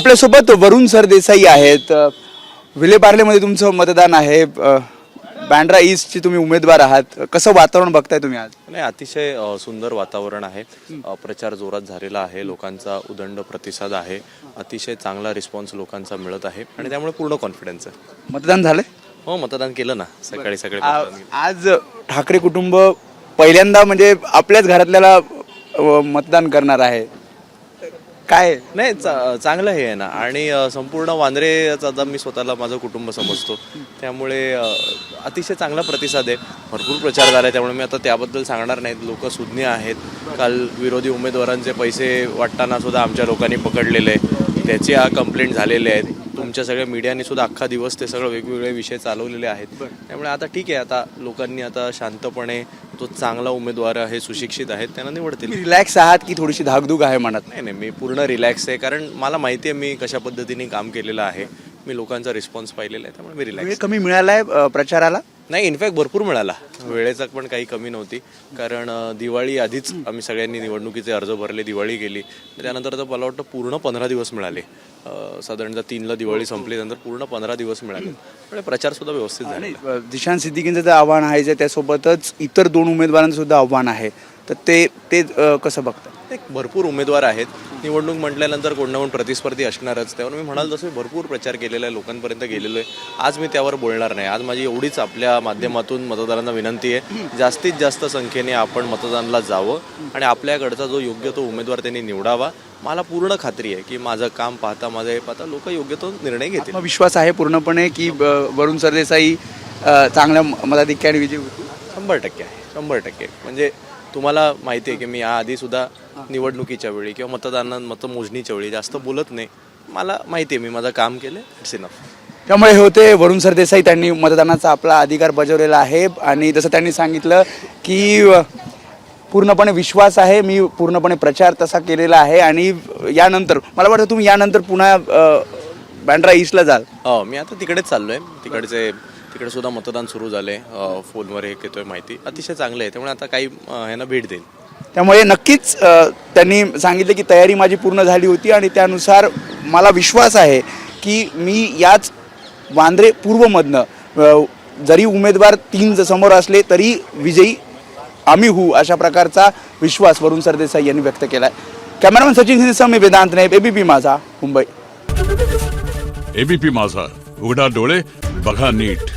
आपल्यासोबत वरुण सरदेसाई आहेत. विलेपार्लेमध्ये तुमचं मतदान आहे. बँड्रा ईस्टचे तुम्ही उमेदवार आहात. कसं वातावरण बघताय तुम्ही आज? नाही, अतिशय सुंदर वातावरण आहे. प्रचार जोरात झालेला आहे. लोकांचा उदंड प्रतिसाद आहे. अतिशय चांगला रिस्पॉन्स लोकांचा मिळत आहे आणि त्यामुळे पूर्ण कॉन्फिडन्स आहे. मतदान झालंय? हो, मतदान केलं ना. सकाळी आज ठाकरे कुटुंब पहिल्यांदा म्हणजे आपल्याच घरातल्याला मतदान करणार आहे. काय नाही, चांगलं हे आहे ना. आणि संपूर्ण वांद्रे आता मी स्वतःला माझं कुटुंब समजतो, त्यामुळे अतिशय चांगला प्रतिसाद आहे. भरपूर प्रचार झाला आहे, त्यामुळे मी आता त्याबद्दल सांगणार नाहीत. लोक सुज्ञ आहेत. काल विरोधी उमेदवारांचे पैसे वाटताना सुद्धा आमच्या लोकांनी पकडलेले, त्याची कंप्लेंट झालेले आहेत. तुमच्या सगळ्या मीडियाने सुद्धा अख्खा दिवस ते सगळं वेगवेगळे विषय चालवलेले आहेत. त्यामुळे आता ठीक आहे, आता लोकांनी आता शांतपणे जो चांगला उमेदवार आहे, सुशिक्षित आहेत, त्यांना निवडतील. रिलॅक्स आहात की थोडीशी धाकधूक आहे मनात? नाही नाही, मी पूर्ण रिलॅक्स आहे, कारण मला माहिती आहे मी कशा पद्धतीने काम केलेलं आहे. मी लोकांचा रिस्पॉन्स पाहिलेला आहे, त्यामुळे मी रिलॅक्स. वेळ कमी मिळालाय प्रचाराला? नाही, इनफॅक्ट भरपूर मिळाला. वेळेचा पण काही कमी नव्हती, कारण दिवाळी आधीच आम्ही सगळ्यांनी निवडणुकीचे अर्ज भरले, दिवाळी गेली. त्यानंतर तर मला वाटतं पूर्ण 15 दिवस मिळाले. साधारणतः 3ला दिवाळी संपली, नंतर पूर्ण 15 दिवस मिळाले. म्हणजे प्रचार सुद्धा व्यवस्थित झाला. दिशांत सिद्दीकींचं जे आव्हान आहे, त्यासोबतच इतर 2 उमेदवारांचं सुद्धा आव्हान आहे, तर ते कसं बघतात? भरपूर उमेदवार आहेत. निवडणूक म्हटल्यानंतर कोण ना कोण प्रतिस्पर्धी असणारच. त्यावर मी म्हणाल तसं भरपूर प्रचार केलेला आहे, लोकांपर्यंत गेलेलो आहे. आज मी त्यावर बोलणार नाही. आज माझी एवढीच आपल्या माध्यमातून मतदारांना विनंती आहे, जास्तीत जास्त संख्येने आपण मतदानाला जावं आणि आपल्याकडचा जो योग्य तो उमेदवार त्यांनी निवडावा. मला पूर्ण खात्री आहे की माझं काम पाहता, माझं हे पाहता लोक योग्य तो निर्णय घेतील. विश्वास आहे पूर्णपणे की वरुण सरदेसाई चांगल्या मताधिक्याने विजयी होतील? 100% आहे, 100%. म्हणजे तुम्हाला माहिती आहे की मी याआधी सुद्धा निवडणुकीच्या वेळी किंवा मतमोजणीच्या वेळी जास्त बोलत नाही. मला माहिती आहे मी माझं काम केलं, इट्स इनफ. त्यामुळे हे होते वरुण सरदेसाई. त्यांनी मतदानाचा आपला अधिकार बजावलेला आहे आणि जसं त्यांनी सांगितलं की पूर्णपणे विश्वास आहे, मी पूर्णपणे प्रचार तसा केलेला आहे आणि यानंतर मला वाटतं तुम्ही यानंतर पुन्हा बँड्रा ईस्टला जाल. हो, मी आता तिकडेच चाललो आहे. तिकडे सुद्धा मतदान सुरू झाले. फोनवर एक येतोय माहिती, अतिशय चांगलं आहे. त्यामुळे आता काही ह्यांना भेट देईल. त्यामुळे नक्कीच त्यांनी सांगितलं की तयारी माझी पूर्ण झाली होती आणि त्यानुसार मला विश्वास आहे की मी याच वांद्रे पूर्वमधनं जरी उमेदवार 3 समोर असले तरी विजयी आम्ही होऊ, अशा प्रकारचा विश्वास वरुण सरदेसाई यांनी व्यक्त केला आहे. कॅमेरामॅन सचिन सिंह, मी वेदांत नाईक, एबीपी माझा, मुंबई. एबीपी माझा, उघडा डोळे बघा नीट.